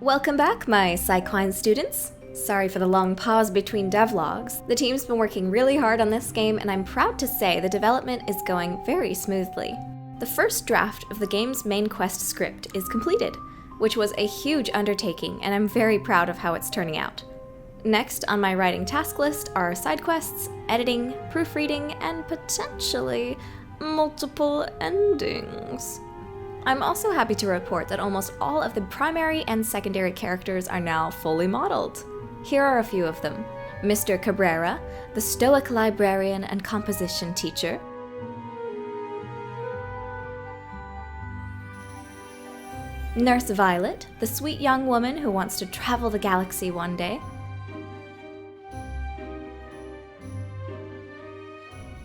Welcome back, my Psyquine students. Sorry for the long pause between devlogs. The team's been working really hard on this game, and I'm proud to say the development is going very smoothly. The first draft of the game's main quest script is completed, which was a huge undertaking, and I'm very proud of how it's turning out. Next on my writing task list are side quests, editing, proofreading, and potentially multiple endings. I'm also happy to report that almost all of the primary and secondary characters are now fully modeled. Here are a few of them. Mr. Cabrera, the stoic librarian and composition teacher. Nurse Violet, the sweet young woman who wants to travel the galaxy one day.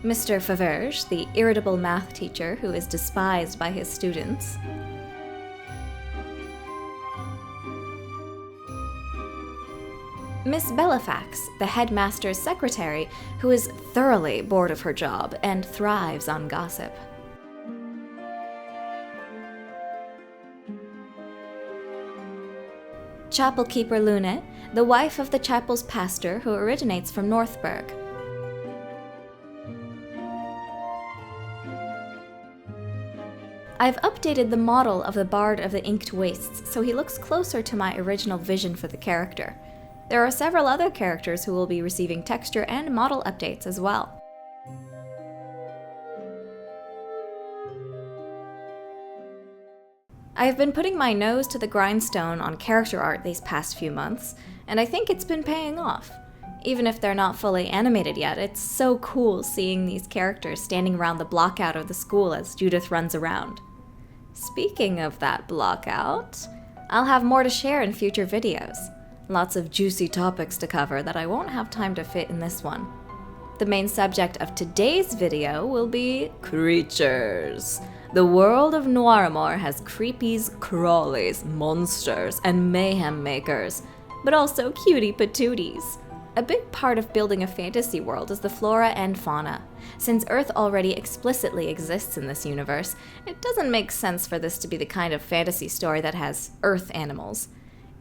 Mr. Faverge, the irritable math teacher who is despised by his students. Miss Bellifax, the headmaster's secretary who is thoroughly bored of her job and thrives on gossip. Chapel Keeper Lune, the wife of the chapel's pastor who originates from Northburg. I've updated the model of the Bard of the Inked Wastes so he looks closer to my original vision for the character. There are several other characters who will be receiving texture and model updates as well. I have been putting my nose to the grindstone on character art these past few months, and I think it's been paying off. Even if they're not fully animated yet, it's so cool seeing these characters standing around the blockout of the school as Judith runs around. Speaking of that blockout, I'll have more to share in future videos. Lots of juicy topics to cover that I won't have time to fit in this one. The main subject of today's video will be creatures. The world of Noiramore has creepies, crawlies, monsters, and mayhem makers, but also cutie patooties. A big part of building a fantasy world is the flora and fauna. Since Earth already explicitly exists in this universe, it doesn't make sense for this to be the kind of fantasy story that has Earth animals.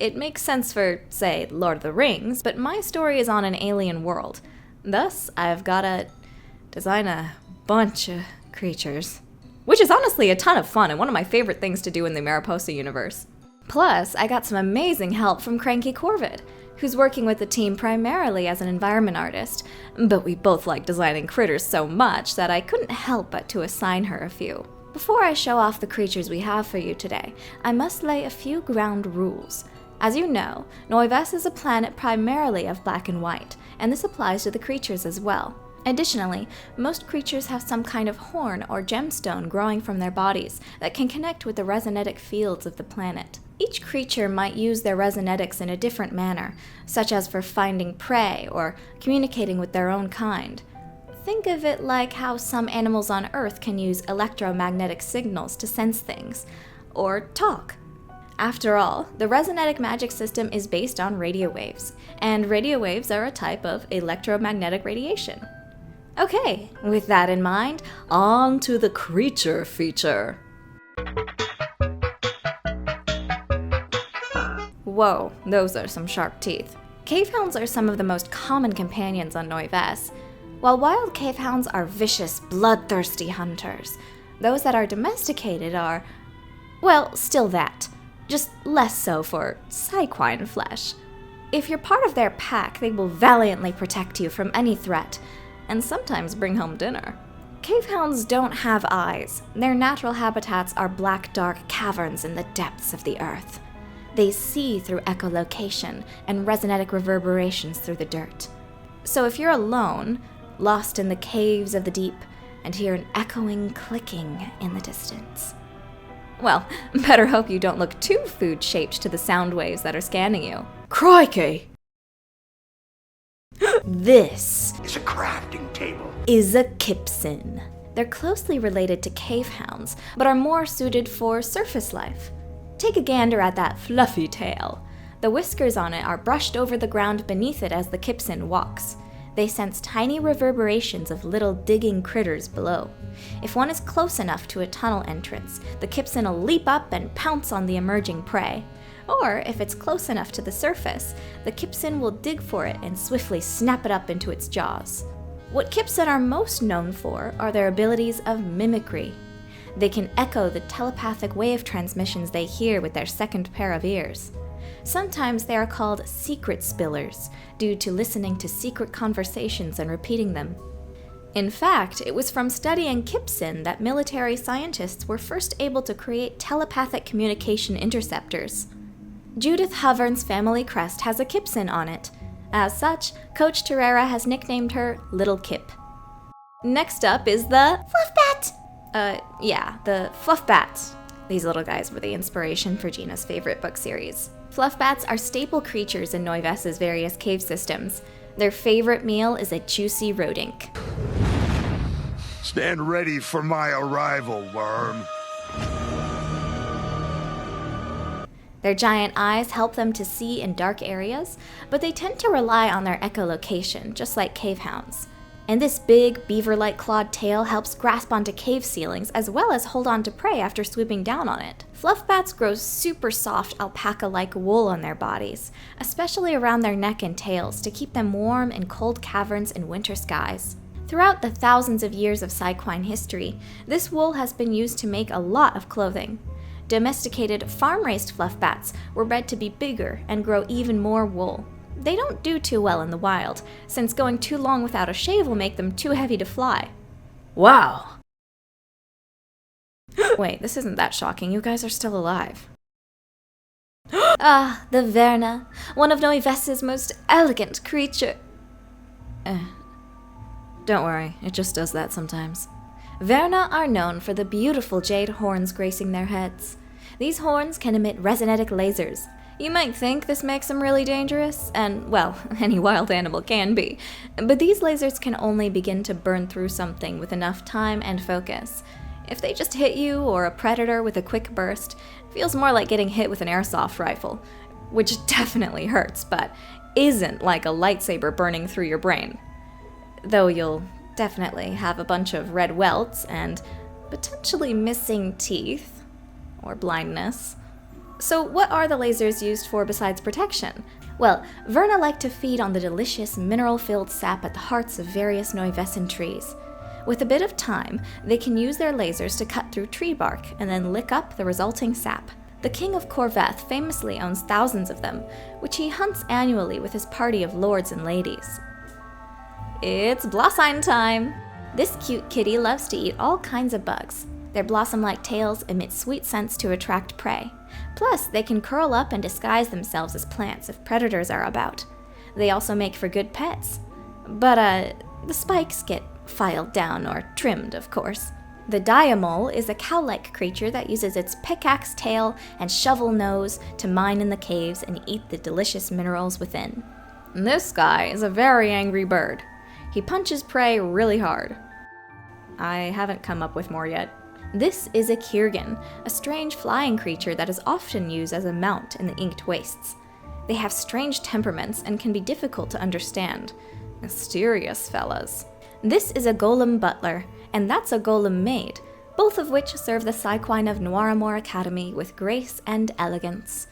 It makes sense for, say, Lord of the Rings, but my story is on an alien world. Thus, I've gotta design a bunch of creatures. Which is honestly a ton of fun and one of my favorite things to do in the Mariposa universe. Plus, I got some amazing help from Cranky Corvid, who's working with the team primarily as an environment artist, but we both like designing critters so much that I couldn't help but to assign her a few. Before I show off the creatures we have for you today, I must lay a few ground rules. As you know, Noivesse is a planet primarily of black and white, and this applies to the creatures as well. Additionally, most creatures have some kind of horn or gemstone growing from their bodies that can connect with the resonetic fields of the planet. Each creature might use their resonetics in a different manner, such as for finding prey or communicating with their own kind. Think of it like how some animals on Earth can use electromagnetic signals to sense things, or talk. After all, the resonetic magic system is based on radio waves, and radio waves are a type of electromagnetic radiation. Okay, with that in mind, on to the creature feature. Whoa, those are some sharp teeth. Cavehounds are some of the most common companions on Noivesse. While wild cavehounds are vicious, bloodthirsty hunters, those that are domesticated are, well, still that, just less so for Psyquine flesh. If you're part of their pack, they will valiantly protect you from any threat, and sometimes bring home dinner. Cavehounds don't have eyes. Their natural habitats are black, dark caverns in the depths of the earth. They see through echolocation and resonetic reverberations through the dirt. So if you're alone, lost in the caves of the deep, and hear an echoing clicking in the distance, well, better hope you don't look too food-shaped to the sound waves that are scanning you. Crikey! This is a crafting table. Is a Kipsin. They're closely related to cavehounds, but are more suited for surface life. Take a gander at that fluffy tail. The whiskers on it are brushed over the ground beneath it as the Kipsin walks. They sense tiny reverberations of little digging critters below. If one is close enough to a tunnel entrance, the Kipsin will leap up and pounce on the emerging prey. Or, if it's close enough to the surface, the Kipsin will dig for it and swiftly snap it up into its jaws. What Kipsin are most known for are their abilities of mimicry. They can echo the telepathic wave transmissions they hear with their second pair of ears. Sometimes they are called secret spillers, due to listening to secret conversations and repeating them. In fact, it was from studying Kipsin that military scientists were first able to create telepathic communication interceptors. Judith Hovern's family crest has a Kipsin on it. As such, Coach Terrera has nicknamed her Little Kip. Next up is the Fluffbat! The Fluffbats. These little guys were the inspiration for Gina's favorite book series. Fluffbats are staple creatures in Noivesse's various cave systems. Their favorite meal is a juicy rodink. Stand ready for my arrival, worm. Their giant eyes help them to see in dark areas, but they tend to rely on their echolocation, just like cave hounds. And this big, beaver-like clawed tail helps grasp onto cave ceilings as well as hold on to prey after swooping down on it. Fluffbats grow super soft alpaca-like wool on their bodies, especially around their neck and tails to keep them warm in cold caverns and winter skies. Throughout the thousands of years of Psyquine history, this wool has been used to make a lot of clothing. Domesticated, farm-raised fluffbats were bred to be bigger and grow even more wool. They don't do too well in the wild, since going too long without a shave will make them too heavy to fly. Wow! Wait, this isn't that shocking. You guys are still alive. Ah, the Verna, one of Noivesse's most elegant creature. Don't worry, it just does that sometimes. Verna are known for the beautiful jade horns gracing their heads. These horns can emit resonetic lasers. You might think this makes them really dangerous, and, well, any wild animal can be, but these lasers can only begin to burn through something with enough time and focus. If they just hit you or a predator with a quick burst, it feels more like getting hit with an airsoft rifle, which definitely hurts, but isn't like a lightsaber burning through your brain. Though you'll definitely have a bunch of red welts and potentially missing teeth, or blindness. So what are the lasers used for besides protection? Well, Verna like to feed on the delicious mineral-filled sap at the hearts of various Noivessan trees. With a bit of time, they can use their lasers to cut through tree bark and then lick up the resulting sap. The King of Corveth famously owns thousands of them, which he hunts annually with his party of lords and ladies. It's Blossine time! This cute kitty loves to eat all kinds of bugs. Their blossom-like tails emit sweet scents to attract prey. Plus, they can curl up and disguise themselves as plants if predators are about. They also make for good pets. But, the spikes get filed down or trimmed, of course. The Diamole is a cow-like creature that uses its pickaxe tail and shovel nose to mine in the caves and eat the delicious minerals within. And this guy is a very angry bird. He punches prey really hard. I haven't come up with more yet. This is a Kirgin, a strange flying creature that is often used as a mount in the Inked Wastes. They have strange temperaments and can be difficult to understand. Mysterious fellas. This is a Golem Butler, and that's a Golem Maid, both of which serve the Psyquine of Noiramore Academy with grace and elegance.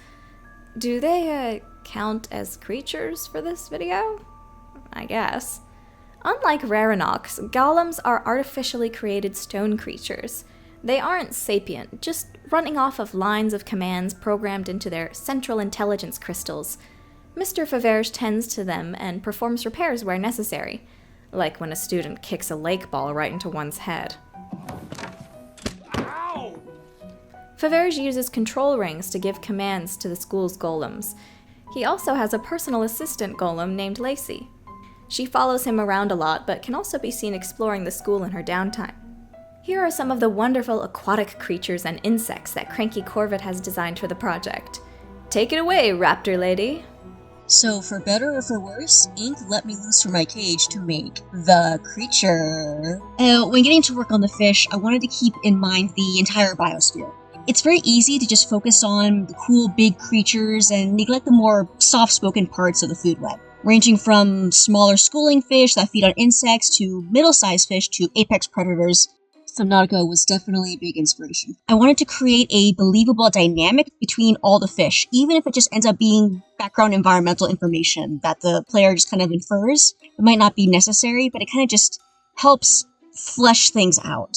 Do they, count as creatures for this video? I guess. Unlike Rarinox, golems are artificially created stone creatures. They aren't sapient, just running off of lines of commands programmed into their central intelligence crystals. Mr. Faverge tends to them and performs repairs where necessary, like when a student kicks a lake ball right into one's head. Ow! Faverge uses control rings to give commands to the school's golems. He also has a personal assistant golem named Lacey. She follows him around a lot, but can also be seen exploring the school in her downtime. Here are some of the wonderful aquatic creatures and insects that Cranky Corvid has designed for the project. Take it away, Raptor Lady! So, for better or for worse, Ink let me loose from my cage to make the creature. When getting to work on the fish, I wanted to keep in mind the entire biosphere. It's very easy to just focus on the cool big creatures and neglect the more soft-spoken parts of the food web, ranging from smaller schooling fish that feed on insects to middle-sized fish to apex predators. Subnautica was definitely a big inspiration. I wanted to create a believable dynamic between all the fish, even if it just ends up being background environmental information that the player just kind of infers. It might not be necessary, but it kind of just helps flesh things out.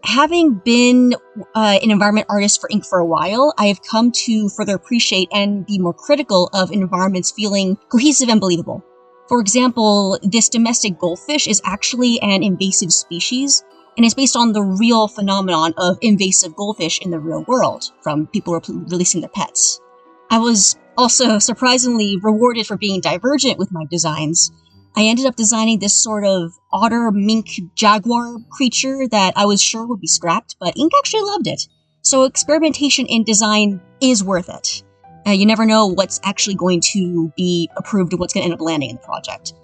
Having been an environment artist for ink for a while, I have come to further appreciate and be more critical of environments feeling cohesive and believable. For example, this domestic goldfish is actually an invasive species, and it's based on the real phenomenon of invasive goldfish in the real world, from people releasing their pets. I was also surprisingly rewarded for being divergent with my designs. I ended up designing this sort of otter, mink, jaguar creature that I was sure would be scrapped, but Ink actually loved it. So experimentation in design is worth it. You never know what's actually going to be approved and what's going to end up landing in the project.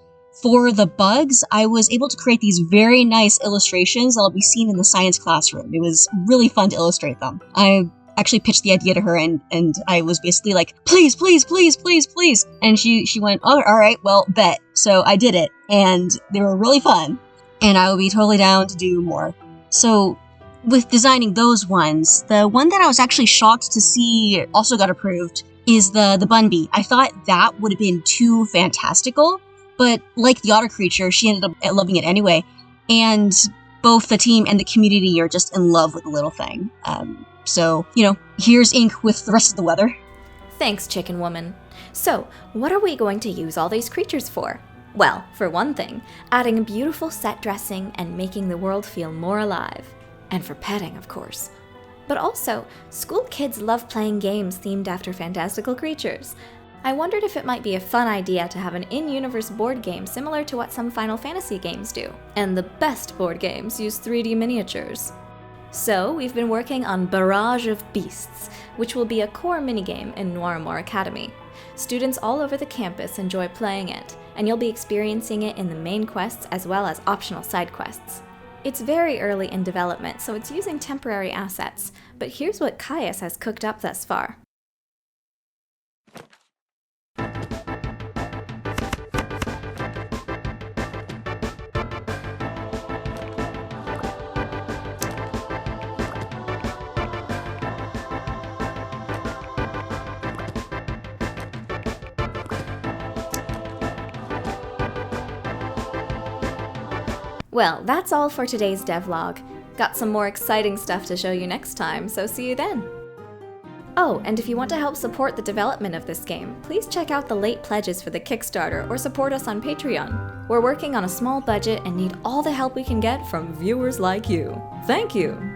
For the bugs, I was able to create these very nice illustrations that'll be seen in the science classroom. It was really fun to illustrate them. I actually pitched the idea to her and I was basically like, please, please, please, please, please. And she went, oh, all right, well, bet. So I did it and they were really fun and I would be totally down to do more. So with designing those ones, the one that I was actually shocked to see also got approved is the bun bee. I thought that would have been too fantastical, but like the otter creature, she ended up loving it anyway. And both the team and the community are just in love with the little thing. So, here's Ink with the rest of the weather. Thanks, Chicken Woman. So, what are we going to use all these creatures for? Well, for one thing, adding beautiful set dressing and making the world feel more alive. And for petting, of course. But also, school kids love playing games themed after fantastical creatures. I wondered if it might be a fun idea to have an in-universe board game similar to what some Final Fantasy games do. And the best board games use 3D miniatures. So, we've been working on Barrage of Beasts, which will be a core minigame in Noiramore Academy. Students all over the campus enjoy playing it, and you'll be experiencing it in the main quests as well as optional side quests. It's very early in development, so it's using temporary assets, but here's what Caius has cooked up thus far. Well, that's all for today's devlog. Got some more exciting stuff to show you next time, so see you then! Oh, and if you want to help support the development of this game, please check out the late pledges for the Kickstarter or support us on Patreon. We're working on a small budget and need all the help we can get from viewers like you. Thank you!